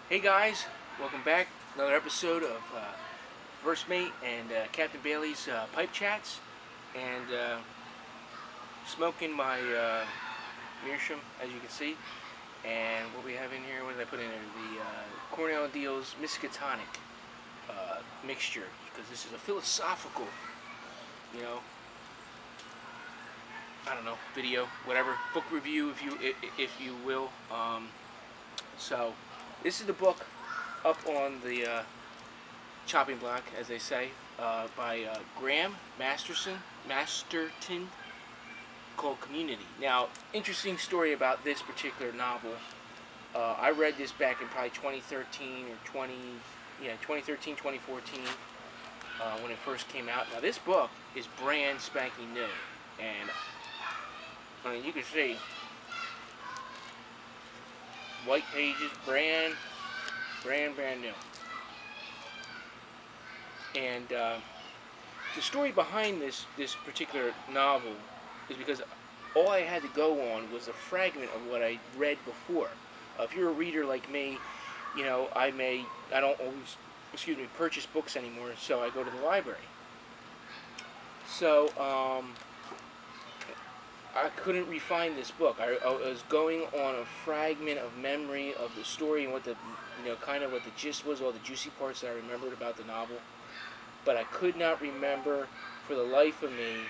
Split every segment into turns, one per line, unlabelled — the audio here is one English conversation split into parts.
Hey guys, welcome back. Another episode of First Mate and Captain Bailey's Pipe Chats, and smoking my meerschaum, as you can see. And what we have in here, what did I put in there? The Cornell Deal's Miskatonic mixture, because this is a philosophical, you know, I don't know, video, whatever, book review, if you will. So this is the book up on the chopping block, as they say, by Graham Masterton, called Community. Now, interesting story about this particular novel. I read this back in probably 2013 or 2013, 2014, when it first came out. Now, this book is brand spanking new, and I mean, you can see white pages, brand new. And the story behind this particular novel is because all I had to go on was a fragment of what I read before. If you're a reader like me, you know, I don't always, purchase books anymore, so I go to the library. So I couldn't refine this book. I was going on a fragment of memory of the story and what the, kind of what the gist was, all the juicy parts that I remembered about the novel. But I could not remember for the life of me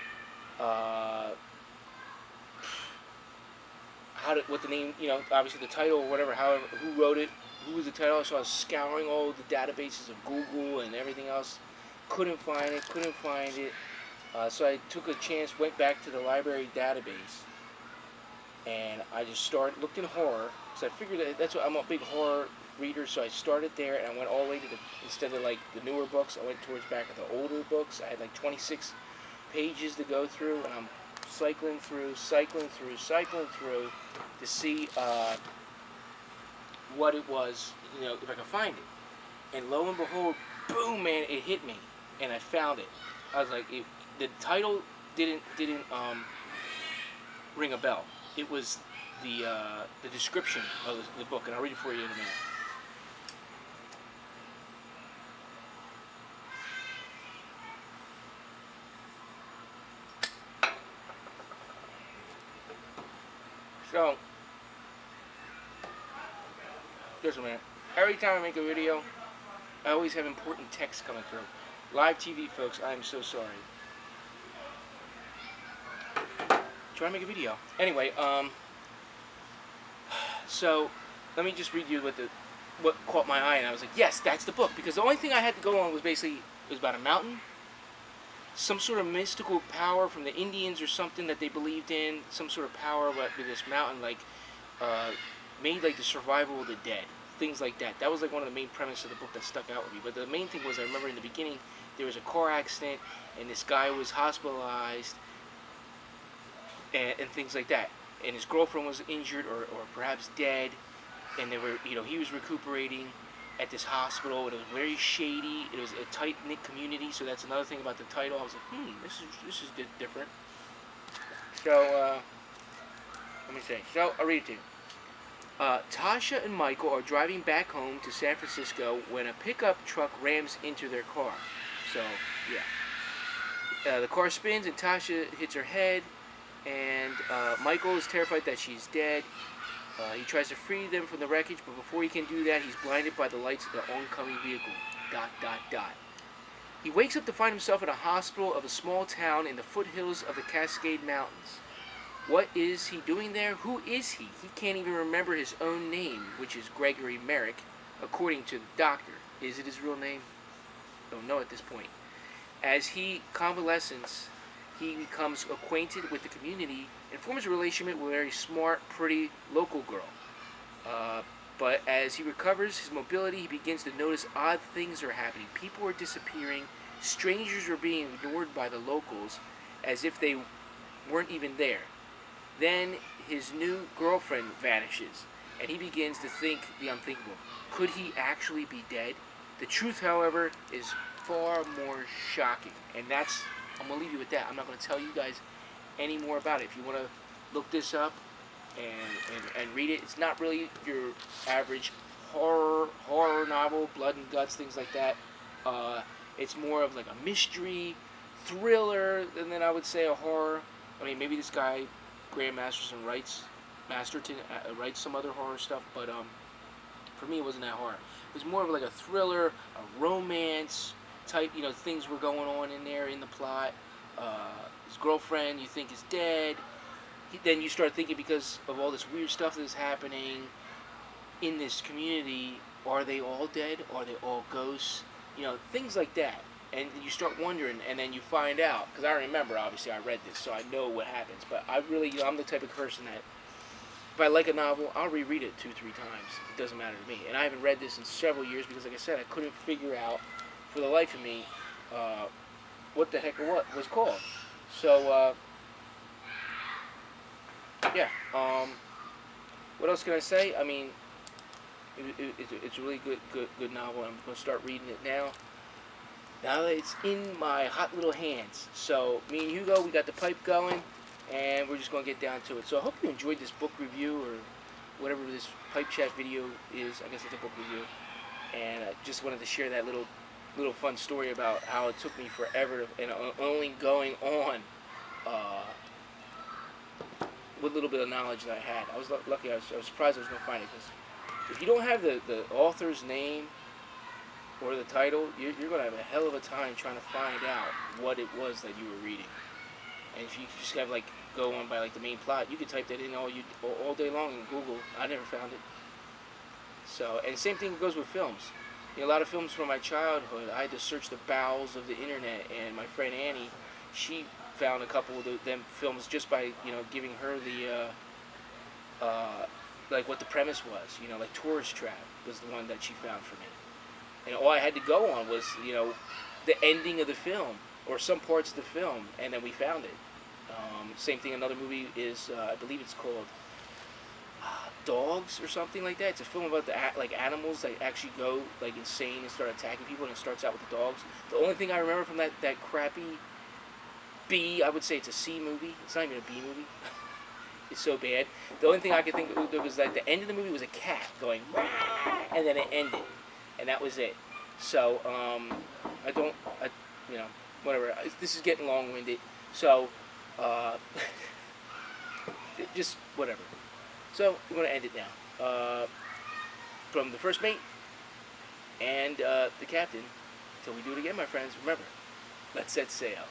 what the name, obviously the title or whatever, however, who wrote it, who was the title. So I was scouring all the databases of Google and everything else. Couldn't find it. So I took a chance, went back to the library database, and I just looked in horror, because I figured that's what I'm a big horror reader. So I started there, and I went all the way to instead of like the newer books, I went towards back of the older books. I had like 26 pages to go through, and I'm cycling through to see what it was, if I could find it. And lo and behold, boom, man, it hit me, and I found it. I was like, the title didn't ring a bell. It was the description of the book, and I'll read it for you in a minute. So, just a minute. Every time I make a video, I always have important text coming through. Live TV, folks, I am so sorry. Try to make a video. Anyway, so let me just read you what caught my eye, and I was like, yes, that's the book, because the only thing I had to go on was basically, it was about a mountain, some sort of mystical power from the Indians or something that they believed in, some sort of power with this mountain, like made like the survival of the dead, things like that. That was like one of the main premises of the book that stuck out with me. But the main thing was, I remember in the beginning there was a car accident, and this guy was hospitalized, and things like that. And his girlfriend was injured or perhaps dead, and they were, he was recuperating at this hospital. It was very shady. It was a tight-knit community, so that's another thing about the title. I was like, this is different. So let me see. So I'll read it to you. Tasha and Michael are driving back home to San Francisco when a pickup truck rams into their car. So yeah, the car spins and Tasha hits her head, and Michael is terrified that she's dead. He tries to free them from the wreckage, but before he can do that, he's blinded by the lights of the oncoming vehicle. ... He wakes up to find himself in a hospital of a small town in the foothills of the Cascade Mountains. What is he doing there? Who is he? He can't even remember his own name, which is Gregory Merrick, according to the doctor. Is it his real name? Don't know at this point. As he convalesces, he becomes acquainted with the community and forms a relationship with a very smart, pretty local girl. But as he recovers his mobility, he begins to notice odd things are happening. People are disappearing. Strangers are being ignored by the locals as if they weren't even there. Then his new girlfriend vanishes, and he begins to think the unthinkable. Could he actually be dead? The truth, however, is far more shocking. And I'm going to leave you with that. I'm not going to tell you guys any more about it. If you want to look this up and read it, it's not really your average horror novel, blood and guts, things like that. Uh, it's more of like a mystery, thriller, and then I would say a horror. I mean, maybe this guy Graham Masterton writes some other horror stuff, but for me, it wasn't that horror. It was more of like a thriller, a romance type. You know, things were going on in there in the plot. His girlfriend, you think, is dead. Then you start thinking, because of all this weird stuff that is happening in this community, are they all dead? Are they all ghosts? You know, things like that. And you start wondering, and then you find out. Because I remember, obviously, I read this, so I know what happens. But I really, I'm the type of person that, if I like a novel, I'll reread it 2, 3 times. It doesn't matter to me. And I haven't read this in several years because, like I said, I couldn't figure out, for the life of me, what the heck it was called. So, yeah. What else can I say? I mean, it's a really good novel. I'm going to start reading it now. Now that it's in my hot little hands. So, me and Hugo, we got the pipe going, and we're just going to get down to it. So, I hope you enjoyed this book review, or whatever this pipe chat video is. I guess it's a book review. And I just wanted to share that little fun story about how it took me forever to, and only going on what little bit of knowledge that I had. I was lucky. I was surprised I was going to find it, because if you don't have the author's name or the title, you're going to have a hell of a time trying to find out what it was that you were reading. And if you just have, like, go on by, like, the main plot, you could type that in all day long in Google. I never found it. So, and same thing goes with films. You know, a lot of films from my childhood, I had to search the bowels of the internet, and my friend Annie, she found a couple of them films just by, you know, giving her the like what the premise was. You know, like Tourist Trap was the one that she found for me, and all I had to go on was, you know, the ending of the film or some parts of the film, and then we found it. Same thing. Another movie is I believe it's called Dogs or something like that. It's a film about the like animals that actually go like insane and start attacking people, and it starts out with the dogs. The only thing I remember from that crappy B, I would say it's a C movie. It's not even a B movie. It's so bad. The only thing I could think of was that the end of the movie was a cat going, "Wah!" and then it ended, and that was it. So you know, whatever. This is getting long-winded. So just whatever. So we're gonna end it now. From the first mate and the captain. Until we do it again, my friends. Remember, let's set sail.